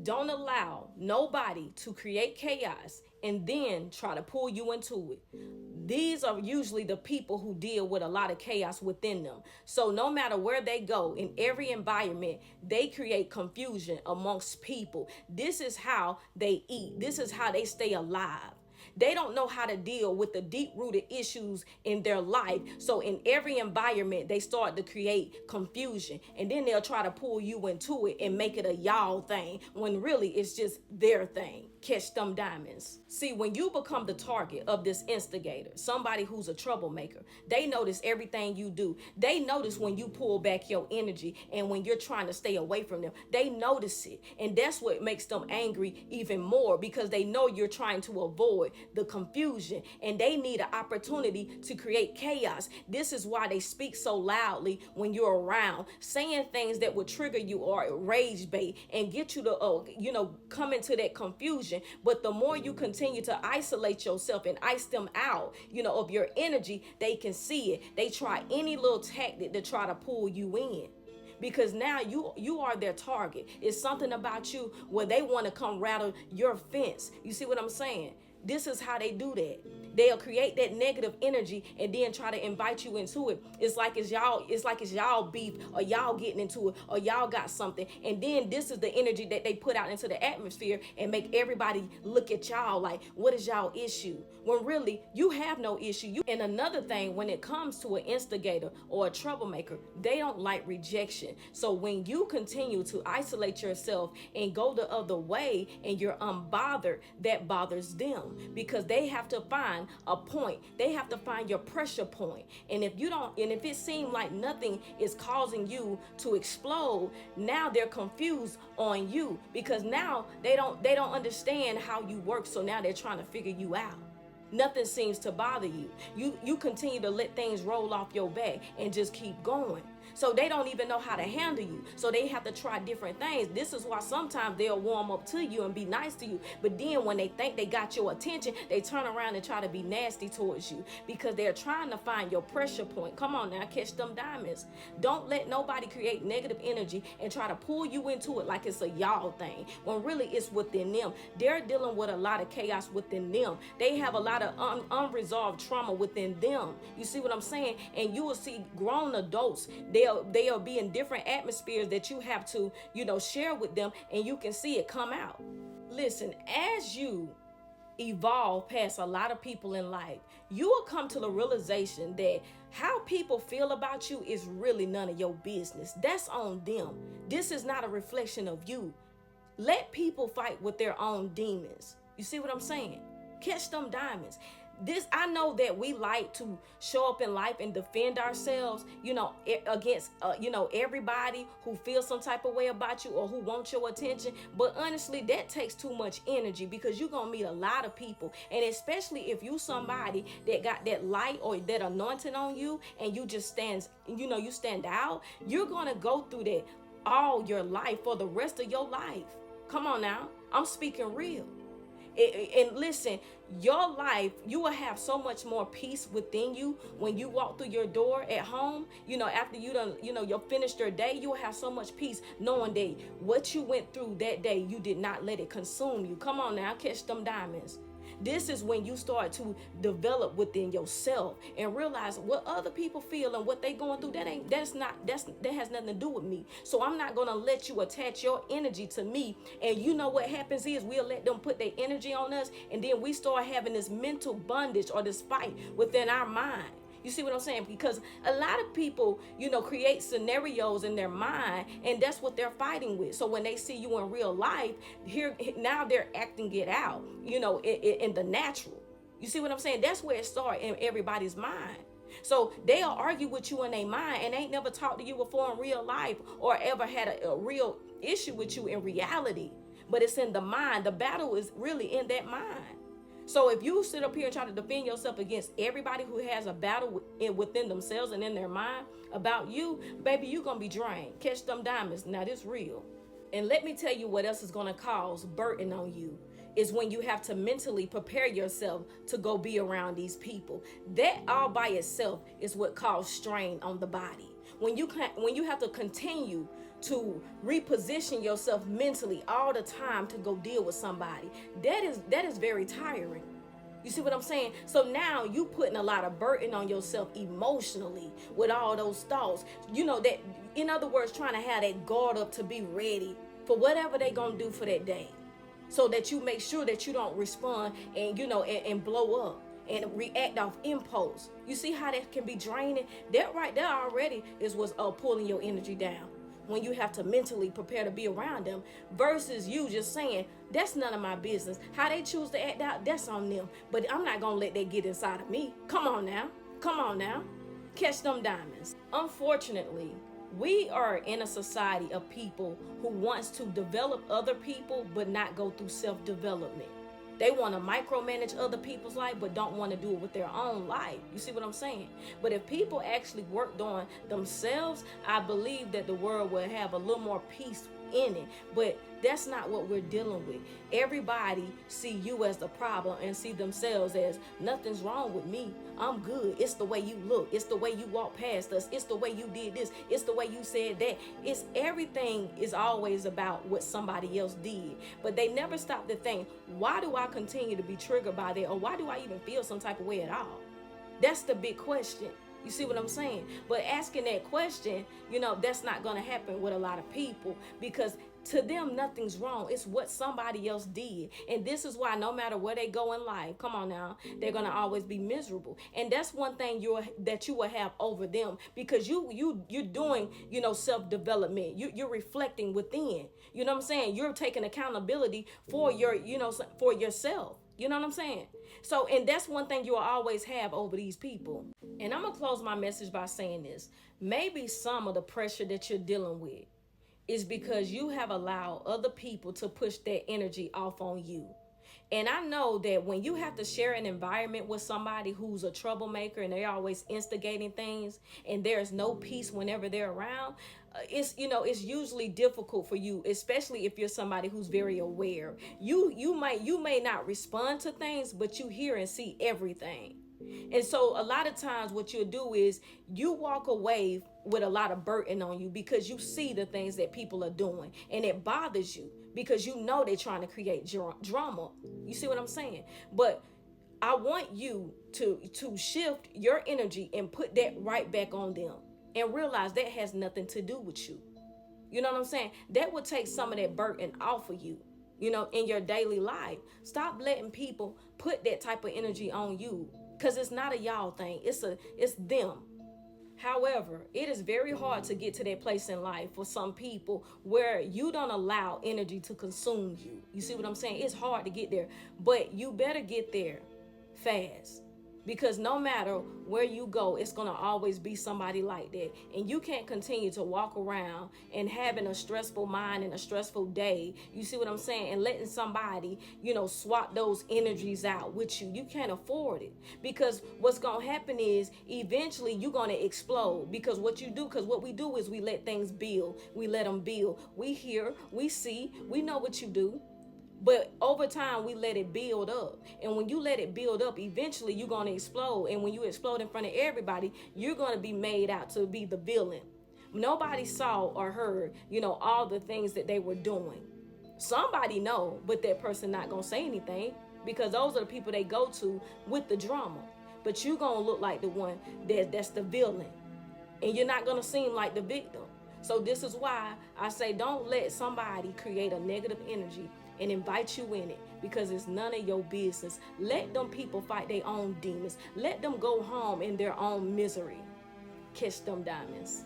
Don't allow nobody to create chaos and then try to pull you into it. These are usually the people who deal with a lot of chaos within them. So no matter where they go, in every environment, they create confusion amongst people. This is how they eat. This is how they stay alive. They don't know how to deal with the deep-rooted issues in their life. So in every environment, they start to create confusion. And then they'll try to pull you into it and make it a y'all thing, when really it's just their thing. Catch them diamonds. See, when you become the target of this instigator, somebody who's a troublemaker, they notice everything you do. They notice when you pull back your energy and when you're trying to stay away from them. They notice it. And that's what makes them angry even more, because they know you're trying to avoid the confusion and they need an opportunity to create chaos. This is why they speak so loudly when you're around, saying things that would trigger you or rage bait and get you to, come into that confusion. But the more you continue to isolate yourself and ice them out, of your energy, they can see it. They try any little tactic to try to pull you in, because now you are their target. It's something about you where they want to come rattle your fence. You see what I'm saying? This is how they do that. They'll create that negative energy and then try to invite you into it. It's like it's y'all beef, or y'all getting into it, or y'all got something. And then this is the energy that they put out into the atmosphere and make everybody look at y'all like, what is y'all issue? When really you have no issue. And another thing, when it comes to an instigator or a troublemaker, they don't like rejection. So when you continue to isolate yourself and go the other way and you're unbothered, that bothers them, because they have to find a point. They have to find your pressure point. And if it seems like nothing is causing you to explode, now they're confused on you, because now they don't understand how you work. So now they're trying to figure you out. Nothing seems to bother you. You continue to let things roll off your back and just keep going. So they don't even know how to handle you. So they have to try different things. This is why sometimes they'll warm up to you and be nice to you. But then when they think they got your attention, they turn around and try to be nasty towards you, because they're trying to find your pressure point. Come on now, catch them diamonds. Don't let nobody create negative energy and try to pull you into it like it's a y'all thing, when really it's within them. They're dealing with a lot of chaos within them. They have a lot of unresolved trauma within them. You see what I'm saying? And you will see grown adults, they'll be in different atmospheres that you have to, share with them, and you can see it come out. Listen, as you evolve past a lot of people in life, you will come to the realization that how people feel about you is really none of your business. That's on them. This is not a reflection of you. Let people fight with their own demons. You see what I'm saying? Catch them diamonds. I know that we like to show up in life and defend ourselves, against, everybody who feels some type of way about you or who wants your attention. But honestly, that takes too much energy, because you're going to meet a lot of people. And especially if you somebody that got that light or that anointing on you, and you just you stand out, you're going to go through that all your life, for the rest of your life. Come on now. I'm speaking real. And listen, your life, you will have so much more peace within you when you walk through your door at home. After you done, you finished your day, you will have so much peace knowing that what you went through that day, you did not let it consume you. Come on now, catch them diamonds. This is when you start to develop within yourself and realize what other people feel and what they going through. That has nothing to do with me. So I'm not going to let you attach your energy to me. And you know what happens is we'll let them put their energy on us, and then we start having this mental bondage or this fight within our mind. You see what I'm saying? Because a lot of people, create scenarios in their mind, and that's what they're fighting with. So when they see you in real life, now they're acting it out, in the natural. You see what I'm saying? That's where it starts in everybody's mind. So they'll argue with you in their mind and ain't never talked to you before in real life, or ever had a real issue with you in reality. But it's in the mind. The battle is really in that mind. So if you sit up here and try to defend yourself against everybody who has a battle within themselves and in their mind about you, baby, you're going to be drained. Catch them diamonds. Now, this real. And let me tell you what else is going to cause burden on you, is when you have to mentally prepare yourself to go be around these people. That all by itself is what causes strain on the body. When you have to continue to reposition yourself mentally all the time to go deal with somebody. That is very tiring. You see what I'm saying? So now you putting a lot of burden on yourself emotionally with all those thoughts. That, in other words, trying to have that guard up to be ready for whatever they gonna do for that day, so that you make sure that you don't respond and blow up and react off impulse. You see how that can be draining? That right there already is what's pulling your energy down, when you have to mentally prepare to be around them, versus you just saying, that's none of my business. How they choose to act out, that's on them. But I'm not going to let that get inside of me. Come on now. Catch them diamonds. Unfortunately, we are in a society of people who wants to develop other people but not go through self-development. They want to micromanage other people's life but don't want to do it with their own life. You see what I'm saying? But if people actually worked on themselves, I believe that the world will have a little more peace in it. But that's not what we're dealing with. Everybody see you as the problem and see themselves as, nothing's wrong with me, I'm good. It's the way you look, it's the way you walk past us, it's the way you did this, it's the way you said that. It's everything is always about what somebody else did. But they never stop to think, why do I continue to be triggered by that? Or why do I even feel some type of way at all? That's the big question. You see what I'm saying? But asking that question, that's not going to happen with a lot of people, because to them, nothing's wrong. It's what somebody else did. And this is why no matter where they go in life, come on now, they're going to always be miserable. And that's one thing that you will have over them, because you're doing, self-development. You're reflecting within. You know what I'm saying? You're taking accountability for for yourself. You know what I'm saying? So, and that's one thing you'll always have over these people. And I'm going to close my message by saying this. Maybe some of the pressure that you're dealing with is because you have allowed other people to push that energy off on you. And I know that when you have to share an environment with somebody who's a troublemaker and they're always instigating things and there's no peace whenever they're around, it's usually difficult for you, especially if you're somebody who's very aware. You may not respond to things, but you hear and see everything. And so a lot of times what you'll do is you walk away with a lot of burden on you, because you see the things that people are doing and it bothers you, because they're trying to create drama. You see what I'm saying? But I want you to shift your energy and put that right back on them and realize that has nothing to do with you. You know what I'm saying? That would take some of that burden off of you, in your daily life. Stop letting people put that type of energy on you, because it's not a y'all thing. It's them. However, it is very hard to get to that place in life for some people where you don't allow energy to consume you. You see what I'm saying? It's hard to get there, but you better get there fast. Because no matter where you go, it's going to always be somebody like that. And you can't continue to walk around and having a stressful mind and a stressful day. You see what I'm saying? And letting somebody, swap those energies out with you. You can't afford it. Because what's going to happen is eventually you're going to explode. Because what we do is we let things build. We let them build. We hear, we see, we know what you do. But over time, we let it build up. And when you let it build up, eventually you're going to explode. And when you explode in front of everybody, you're going to be made out to be the villain. Nobody saw or heard, all the things that they were doing. Somebody know, but that person not going to say anything, because those are the people they go to with the drama. But you're going to look like the one that's the villain. And you're not going to seem like the victim. So this is why I say don't let somebody create a negative energy and invite you in it, because it's none of your business. Let them people fight their own demons. Let them go home in their own misery. Catch them diamonds.